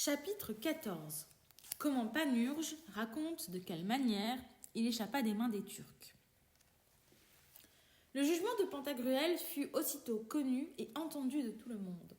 Chapitre 14. Comment Panurge raconte de quelle manière il échappa des mains des Turcs. Le jugement de Pantagruel fut aussitôt connu et entendu de tout le monde,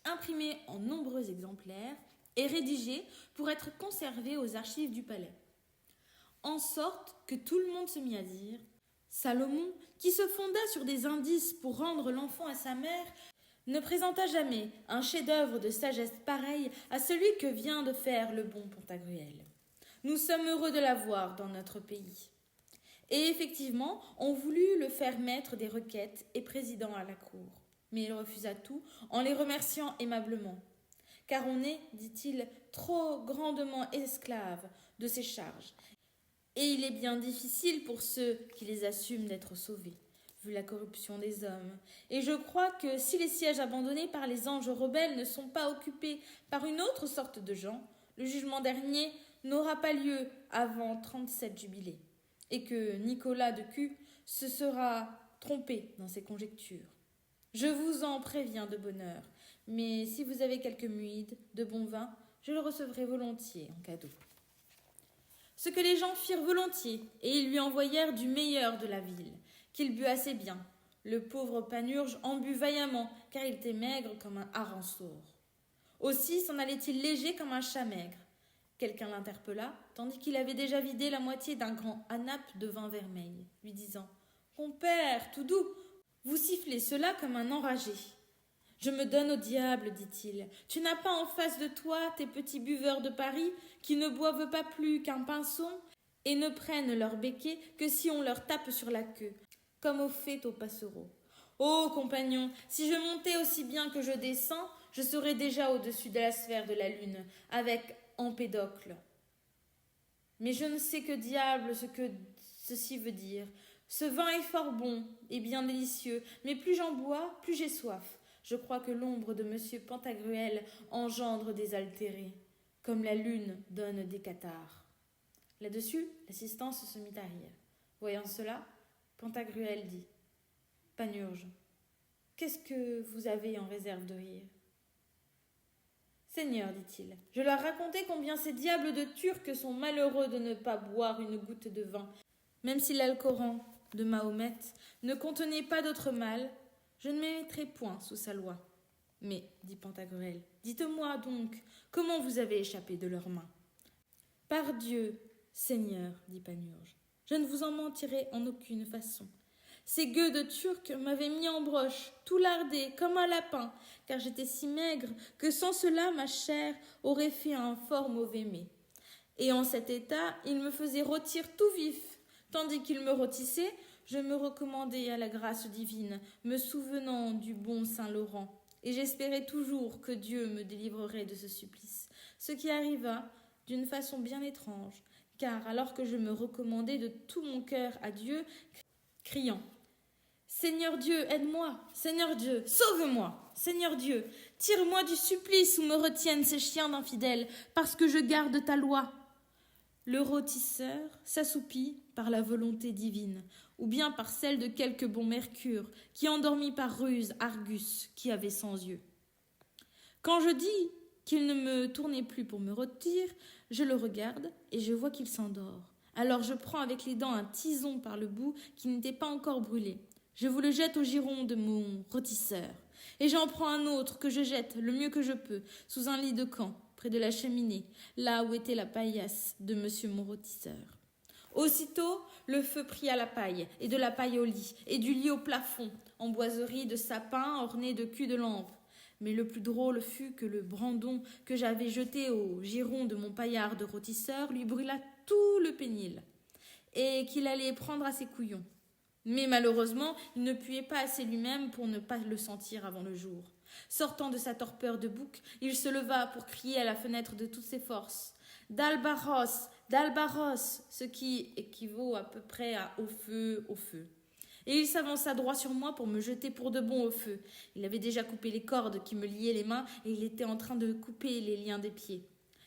imprimé en nombreux exemplaires et rédigé pour être conservé aux archives du palais. En sorte que tout le monde se mit à dire « Salomon, qui se fonda sur des indices pour rendre l'enfant à sa mère, ne présenta jamais un chef-d'œuvre de sagesse pareil à celui que vient de faire le bon Pantagruel. Nous sommes heureux de l'avoir dans notre pays. » Et effectivement, on voulut le faire maître des requêtes et président à la cour. Mais il refusa tout en les remerciant aimablement. Car on est, dit-il, trop grandement esclave de ses charges. Et il est bien difficile pour ceux qui les assument d'être sauvés, vu la corruption des hommes. Et je crois que si les sièges abandonnés par les anges rebelles ne sont pas occupés par une autre sorte de gens, le jugement dernier n'aura pas lieu avant 37 jubilés. Et que Nicolas de Q se sera trompé dans ses conjectures. Je vous en préviens de bonne heure, mais si vous avez quelques muides, de bon vin, je le recevrai volontiers en cadeau. Ce que les gens firent volontiers, et ils lui envoyèrent du meilleur de la ville, qu'il but assez bien. Le pauvre Panurge en but vaillamment, car il était maigre comme un hareng sourd. Aussi s'en allait-il léger comme un chat maigre. Quelqu'un l'interpella, tandis qu'il avait déjà vidé la moitié d'un grand anape de vin vermeil, lui disant « Compère, tout doux, vous sifflez cela comme un enragé. »« Je me donne au diable, dit-il. Tu n'as pas en face de toi tes petits buveurs de Paris qui ne boivent pas plus qu'un pinson et ne prennent leur béquet que si on leur tape sur la queue, comme on fait aux passereaux. Ô compagnon, si je montais aussi bien que je descends, je serais déjà au-dessus de la sphère de la lune, avec Empédocle. Mais je ne sais que diable ce que ceci veut dire. Ce vin est fort bon et bien délicieux, mais plus j'en bois, plus j'ai soif. Je crois que l'ombre de monsieur Pantagruel engendre des altérés, comme la lune donne des cathars. » Là-dessus, l'assistance se mit à rire. Voyant cela, Pantagruel dit « Panurge, qu'est-ce que vous avez en réserve de rire ?» « Seigneur, dit-il, je leur racontais combien ces diables de Turcs sont malheureux de ne pas boire une goutte de vin, même si l'Alcoran de Mahomet ne contenait pas d'autre mal, je ne me mettrai point sous sa loi. Mais, dit Pantagruel, dites-moi donc, comment vous avez échappé de leurs mains ? Par Dieu, Seigneur, dit Panurge, je ne vous en mentirai en aucune façon. Ces gueux de Turcs m'avaient mis en broche, tout lardé, comme un lapin, car j'étais si maigre que sans cela ma chair aurait fait un fort mauvais mets. Et en cet état, ils me faisaient rôtir tout vif. Tandis qu'ils me rôtissaient, je me recommandais à la grâce divine, me souvenant du bon saint Laurent, et j'espérais toujours que Dieu me délivrerait de ce supplice, ce qui arriva d'une façon bien étrange, car alors que je me recommandais de tout mon cœur à Dieu, criant « Seigneur Dieu, aide-moi! Seigneur Dieu, sauve-moi! Seigneur Dieu, tire-moi du supplice où me retiennent ces chiens d'infidèles, parce que je garde ta loi !» Le rôtisseur s'assoupit par la volonté divine, ou bien par celle de quelque bon Mercure, qui endormit par ruse Argus, qui avait 100 yeux. Quand je dis qu'il ne me tournait plus pour me rôtir, je le regarde et je vois qu'il s'endort. Alors je prends avec les dents un tison par le bout qui n'était pas encore brûlé. Je vous le jette au giron de mon rôtisseur. Et j'en prends un autre que je jette le mieux que je peux sous un lit de camp, près de la cheminée, là où était la paillasse de monsieur mon rôtisseur. Aussitôt, le feu prit à la paille, et de la paille au lit, et du lit au plafond, en boiserie de sapin orné de culs de lampe. Mais le plus drôle fut que le brandon que j'avais jeté au giron de mon paillard de rôtisseur lui brûla tout le pénil, et qu'il allait prendre à ses couillons. Mais malheureusement, il ne puait pas assez lui-même pour ne pas le sentir avant le jour. Sortant de sa torpeur de bouc, il se leva pour crier à la fenêtre de toutes ses forces « D'Albaros, d'Albaros !» ce qui équivaut à peu près à « au feu, au feu !» Et il s'avança droit sur moi pour me jeter pour de bon au feu. Il avait déjà coupé les cordes qui me liaient les mains et il était en train de couper les liens des pieds.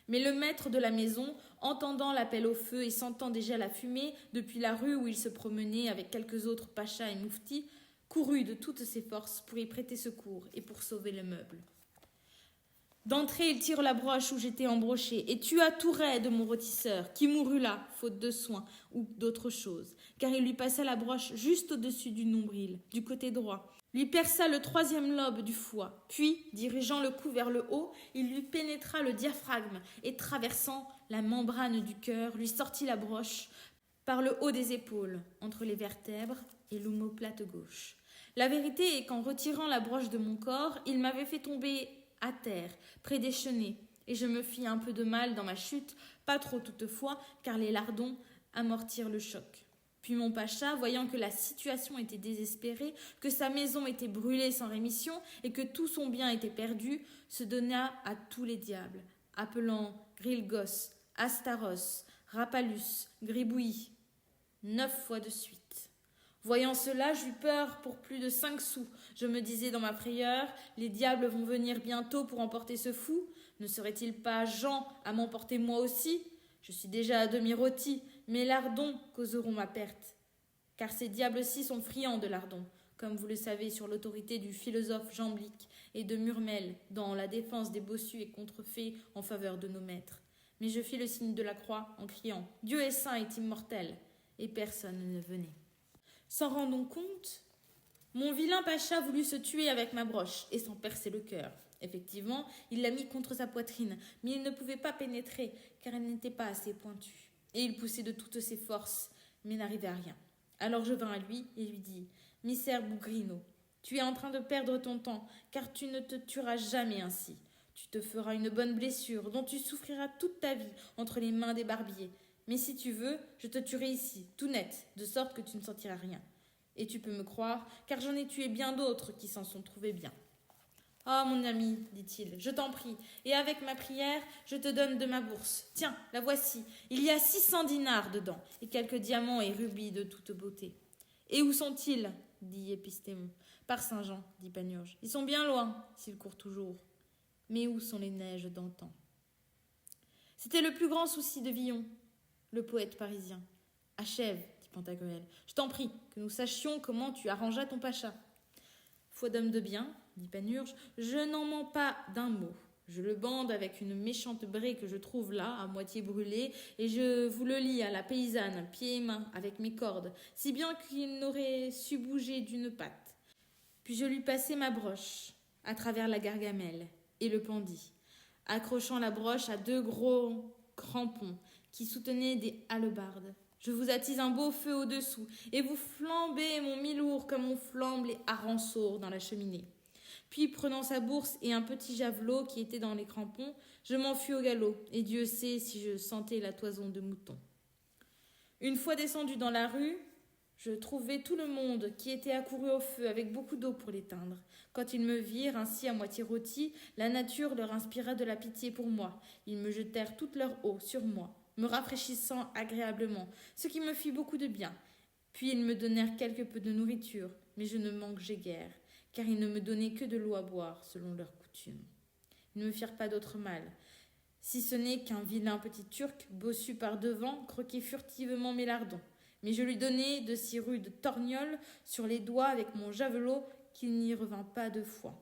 Mais le maître de la maison, entendant l'appel au feu et sentant déjà la fumée depuis la rue où il se promenait avec quelques autres pachas et mouftis, courut de toutes ses forces pour y prêter secours et pour sauver le meuble. D'entrée, il tire la broche où j'étais embroché et tua tout raide mon rôtisseur, qui mourut là, faute de soins ou d'autre chose, car il lui passa la broche juste au-dessus du nombril, du côté droit, lui perça le troisième lobe du foie, puis, dirigeant le coup vers le haut, il lui pénétra le diaphragme et, traversant la membrane du cœur, lui sortit la broche par le haut des épaules, entre les vertèbres et l'omoplate gauche. La vérité est qu'en retirant la broche de mon corps, il m'avait fait tomber à terre, près des chenets, et je me fis un peu de mal dans ma chute, pas trop toutefois, car les lardons amortirent le choc. Puis mon pacha, voyant que la situation était désespérée, que sa maison était brûlée sans rémission et que tout son bien était perdu, se donna à tous les diables, appelant Grilgos, Astaros, Rapalus, Gribouillis, 9 fois de suite. Voyant cela, j'eus peur pour plus de 5 sous. Je me disais dans ma frayeur, les diables vont venir bientôt pour emporter ce fou. Ne serait-il pas Jean à m'emporter moi aussi? Je suis déjà à demi rôti, mes lardons causeront ma perte. Car ces diables-ci sont friands de lardons, comme vous le savez sur l'autorité du philosophe Jamblique et de Murmel dans la défense des bossus et contrefaits en faveur de nos maîtres. Mais je fis le signe de la croix en criant « Dieu est saint et immortel !» et personne ne venait. S'en rendant compte, mon vilain pacha voulut se tuer avec ma broche et s'en percer le cœur. Effectivement, il l'a mis contre sa poitrine, mais il ne pouvait pas pénétrer, car elle n'était pas assez pointue. Et il poussait de toutes ses forces, mais n'arrivait à rien. Alors je vins à lui et lui dis « Misère Bougrino, tu es en train de perdre ton temps, car tu ne te tueras jamais ainsi. Tu te feras une bonne blessure, dont tu souffriras toute ta vie entre les mains des barbiers. Mais si tu veux, je te tuerai ici, tout net, de sorte que tu ne sentiras rien. Et tu peux me croire, car j'en ai tué bien d'autres qui s'en sont trouvés bien. » « Ah, mon ami, dit-il, je t'en prie, et avec ma prière, je te donne de ma bourse. Tiens, la voici. Il y a 600 dinars dedans, et quelques diamants et rubis de toute beauté. »« Et où sont-ils » dit Épistémon. « Par Saint-Jean, dit Panurge. Ils sont bien loin, s'ils courent toujours. Mais où sont les neiges d'antan ?» C'était le plus grand souci de Villon, le poète parisien. « Achève, dit Pantagruel. Je t'en prie, que nous sachions comment tu arrangeas ton pacha. » Foi d'homme de bien, dit Panurge, je n'en mens pas d'un mot. Je le bande avec une méchante braie que je trouve là, à moitié brûlée, et je vous le lie à la paysanne, pieds et mains, avec mes cordes, si bien qu'il n'aurait su bouger d'une patte. Puis je lui passai ma broche à travers la gargamelle et le pendis, accrochant la broche à 2 gros crampons qui soutenaient des hallebardes. Je vous attise un beau feu au-dessous, et vous flambez mon milour comme on flambe les harençaux dans la cheminée. Puis, prenant sa bourse et un petit javelot qui était dans les crampons, je m'enfuis au galop, et Dieu sait si je sentais la toison de mouton. Une fois descendu dans la rue, je trouvai tout le monde qui était accouru au feu avec beaucoup d'eau pour l'éteindre. Quand ils me virent ainsi à moitié rôti, la nature leur inspira de la pitié pour moi. Ils me jetèrent toute leur eau sur moi, me rafraîchissant agréablement, ce qui me fit beaucoup de bien. Puis ils me donnèrent quelque peu de nourriture, mais je ne mangeai guère, car ils ne me donnaient que de l'eau à boire, selon leur coutume. Ils ne me firent pas d'autre mal, si ce n'est qu'un vilain petit Turc, bossu par devant, croquait furtivement mes lardons. Mais je lui donnai de si rudes torgnoles sur les doigts avec mon javelot qu'il n'y revint pas 2 fois.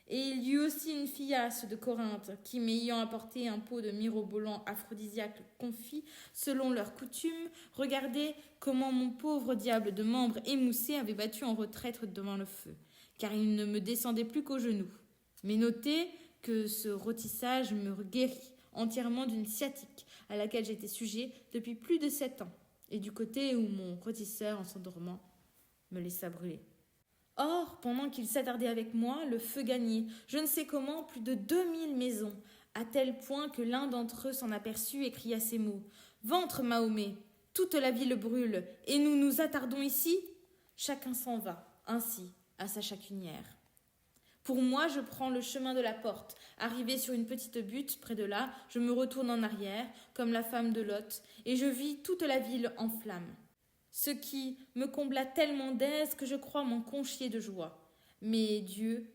Et il y eut aussi une fillasse de Corinthe qui, m'ayant apporté un pot de mirobolant aphrodisiaque confit, selon leur coutume, regardait comment mon pauvre diable de membre émoussé avait battu en retraite devant le feu, car il ne me descendait plus qu'aux genoux. Mais notez que ce rôtissage me guérit entièrement d'une sciatique à laquelle j'étais sujet depuis plus de 7 ans, et du côté où mon rôtisseur, en s'endormant, me laissa brûler. Or, pendant qu'il s'attardait avec moi, le feu gagnait, je ne sais comment, plus de 2000 maisons, à tel point que l'un d'entre eux s'en aperçut et cria ces mots. « Ventre, Mahomet, toute la ville brûle, et nous nous attardons ici ?» Chacun s'en va, ainsi, à sa chacunière. Pour moi, je prends le chemin de la porte. Arrivé sur une petite butte, près de là, je me retourne en arrière, comme la femme de Lot, et je vis toute la ville en flammes. Ce qui me combla tellement d'aise que je crois m'en conchier de joie. Mais Dieu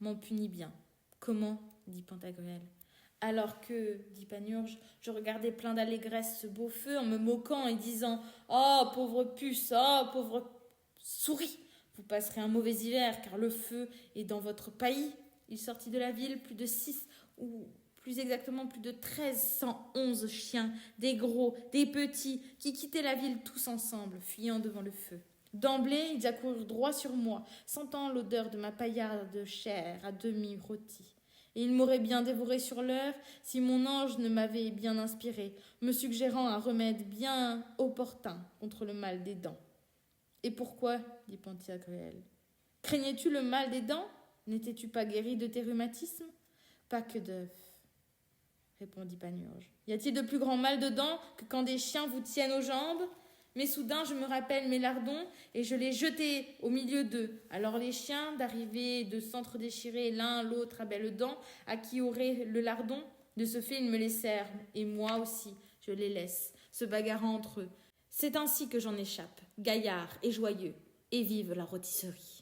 m'en punit bien. « Comment ?» dit Pantagruel. « Alors que, dit Panurge, je regardais plein d'allégresse ce beau feu en me moquant et disant « Oh, pauvre puce, oh, pauvre souris, vous passerez un mauvais hiver car le feu est dans votre pays. » Il sortit de la ville plus de 6 ou plus exactement plus de 1311 chiens, des gros, des petits, qui quittaient la ville tous ensemble, fuyant devant le feu. D'emblée, ils accoururent droit sur moi, sentant l'odeur de ma paillarde de chair à demi rôtie. Et ils m'auraient bien dévoré sur l'heure si mon ange ne m'avait bien inspiré, me suggérant un remède bien opportun contre le mal des dents. Et pourquoi dit Pantagruel. Craignais-tu le mal des dents? N'étais-tu pas guéri de tes rhumatismes? Pas que d'œuf, répondit Panurge. Y a-t-il de plus grand mal de dents que quand des chiens vous tiennent aux jambes? Mais soudain, je me rappelle mes lardons et je les jetai au milieu d'eux. Alors les chiens, d'arriver et de s'entre-déchirer l'un l'autre à belles dents, à qui aurait le lardon, de ce fait ils me laissèrent, et moi aussi, je les laisse, se bagarrant entre eux. C'est ainsi que j'en échappe, gaillard et joyeux, et vive la rôtisserie.